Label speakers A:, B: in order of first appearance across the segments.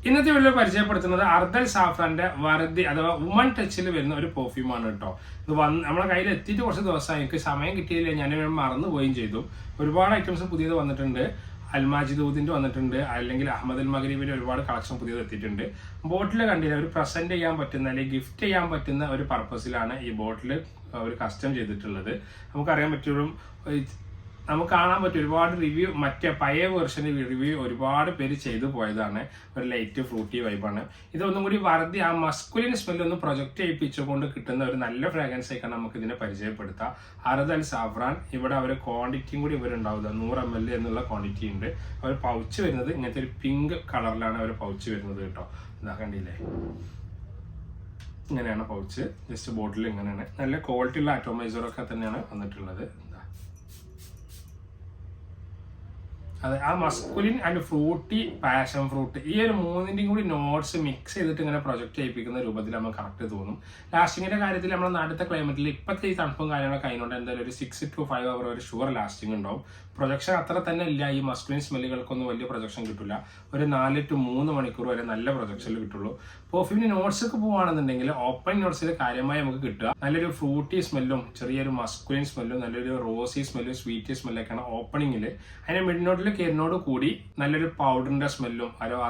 A: ഇന്നത്തെ വീഡിയോ പരിചയപ്പെടുത്തുന്നത് അർദൽ സാഫ്രാന്റെ വറുതി അഥവാ വുമൺ ടച്ചിൽ വരുന്ന ഒരു പെർഫ്യൂമാണ് കേട്ടോ. ഇത് നമ്മളെ കയ്യിൽ എത്തിയിട്ട് കുറച്ച് ദിവസമായി, എനിക്ക് സമയം കിട്ടിയില്ല, ഞാൻ മറന്നുപോയും ചെയ്തു. ഒരുപാട് ഐറ്റംസ് പുതിയത് വന്നിട്ടുണ്ട്. അൽമാജിദൂദിന്റെ വന്നിട്ടുണ്ട്, അല്ലെങ്കിൽ അഹമ്മദ് അൽ മഗ്രിബിന്റെ ഒരുപാട് കളക്ഷൻ പുതിയത് എത്തിയിട്ടുണ്ട്. ബോട്ടിൽ കണ്ടില്ല, ഒരു പ്രസന്റ് ചെയ്യാൻ പറ്റുന്ന അല്ലെങ്കിൽ ഗിഫ്റ്റ് ചെയ്യാൻ പറ്റുന്ന ഒരു പർപ്പസിലാണ് ഈ ബോട്ടിൽ ഒരു കസ്റ്റം ചെയ്തിട്ടുള്ളത്. നമുക്കറിയാൻ പറ്റും, നമുക്ക് കാണാൻ പറ്റും ഒരുപാട് റിവ്യൂ, മറ്റേ പഴയ വേർഷൻ്റെ റിവ്യൂ ഒരുപാട് പേര് ചെയ്തു പോയതാണ്. ഒരു ലൈറ്റ് ഫ്രൂട്ടി വൈബാണ്. ഇതൊന്നും കൂടി വറുതി ആ മസ്കുലിൻ സ്മെല്ലൊന്ന് പ്രൊജക്റ്റ് ചെയ്യിപ്പിച്ചുകൊണ്ട് കിട്ടുന്ന ഒരു നല്ല ഫ്രാഗ്രൻസ് ആയിക്കാണ് നമുക്ക് ഇതിനെ പരിചയപ്പെടുത്താം. അർദൽ സാഫ്രാൻ. ഇവിടെ അവർ ക്വാണ്ടിറ്റിയും കൂടി ഇവരുണ്ടാവുക 100 ml എന്നുള്ള ക്വാണ്ടിറ്റി ഉണ്ട്. അവർ പൗച്ച് വരുന്നത് ഇങ്ങനത്തെ ഒരു പിങ്ക് കളറിലാണ് അവർ പൗച്ച് വരുന്നത് കേട്ടോ. ഇതാ കണ്ടില്ലേ, ഇങ്ങനെയാണ് പൗച്ച്. ജസ്റ്റ് ബോട്ടിൽ ഇങ്ങനെയാണ്. നല്ല ക്വാളിറ്റി ഉള്ള അറ്റോമൈസറൊക്കെ തന്നെയാണ് വന്നിട്ടുള്ളത്. അതെ, ആ masculine and fruity, passion fruit, ഈ ഒരു മൂന്നിൻ്റെയും കൂടി നോട്ട്സ് മിക്സ് ചെയ്തിട്ട് ഇങ്ങനെ പ്രൊജക്റ്റ് ചെയ്യിപ്പിക്കുന്ന രൂപത്തിൽ നമ്മൾ കറക്റ്റ് തോന്നും. ലാസ്റ്റിങ്ങിന്റെ കാര്യത്തിൽ നമ്മുടെ നാട്ടിലത്തെ ക്ലൈമറ്റിൽ ഇപ്പോഴത്തെ ഈ തണുപ്പും കാര്യങ്ങളൊക്കെ അതിനോട് എന്തായാലും ഒരു 6 to 5 hour ഒരു ഷുവർ ലാസ്റ്റിംഗ് ഉണ്ടാവും. പ്രൊജക്ഷൻ അത്ര തന്നെ ഇല്ല. ഈ മസ്കുലിൻ സ്മെല്ലുകൾക്കൊന്നും വലിയ പ്രൊജക്ഷൻ കിട്ടില്ല. ഒരു 4 to 3 മണിക്കൂർ വരെ നല്ല പ്രൊജക്ഷനിൽ കിട്ടുള്ളൂ. പെർഫ്യൂമിന് നോട്ട്സ് ഒക്കെ പോവുകയാണെന്നുണ്ടെങ്കിൽ ഓപ്പൺ നോട്ട്സിൽ കാര്യമായി നമുക്ക് കിട്ടുക നല്ലൊരു ഫ്രൂട്ടി സ്മെല്ലും ചെറിയൊരു മസ്കുലിൻ സ്മെല്ലും നല്ലൊരു റോസി സ്മെല്ലും സ്വീറ്റി സ്മെല്ലൊക്കെയാണ് ഓപ്പണിങ്ങിൽ. അതിന്റെ മിഡ് നോട്ടിൽ കയറിനോട് കൂടി നല്ലൊരു പൗഡറിന്റെ സ്മെല്ലും അഥവാ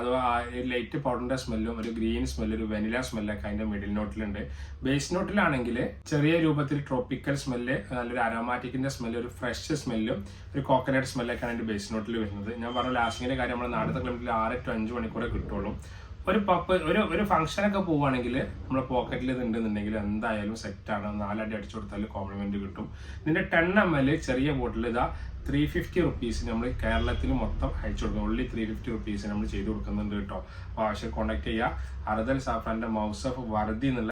A: ലൈറ്റ് പൗഡറിന്റെ സ്മെല്ലും ഒരു ഗ്രീൻ സ്മെല്ലും ഒരു വെനില സ്മെല്ലൊക്കെ അതിന്റെ മിഡിൽ നോട്ടിലുണ്ട്. ബേസ് നോട്ടിലാണെങ്കിൽ ചെറിയ രൂപത്തിൽ ട്രോപ്പിക്കൽ സ്മെല്ല്, നല്ലൊരു അരോമാറ്റിക്കിന്റെ സ്മെല്ല്, ഒരു ഫ്രഷ് സ്മെല്ലും ഒരു കോക്കനട്ട് സ്മെല്ലൊക്കെയാണ് അതിന്റെ ബേസ് നോട്ടിൽ വരുന്നത്. ഞാൻ പറഞ്ഞ ലാസ്റ്റിങ്ങിന്റെ കാര്യം നമ്മൾ നാടത്തെ ക്ലൈമറ്റിൽ 6 to 5 മണിക്കൂറേ കിട്ടുള്ളൂ. ഒരു ഒരു ഫംഗ്ഷനൊക്കെ പോവുകയാണെങ്കിൽ നമ്മുടെ പോക്കറ്റിൽ ഇത് ഉണ്ടെന്നുണ്ടെങ്കിൽ എന്തായാലും സെറ്റാണ്. 4 അടി അടിച്ചു കൊടുത്താൽ കോംപ്ലിമെന്റ് കിട്ടും. ഇതിന്റെ 10 ml ചെറിയ ബോട്ടിൽ ഇതാ 350 rupees നമ്മൾ കേരളത്തിൽ മൊത്തം അയച്ചു കൊടുക്കും. ഓൺലി 350 rupees നമ്മൾ ചെയ്തു കൊടുക്കുന്നുണ്ട് കേട്ടോ. അപ്പോൾ ആവശ്യം കോൺടാക്ട് ചെയ്യുക. അർദൽ സാഫ്രാന്റെ മൗസ് ഓഫ് വറുതി എന്നുള്ള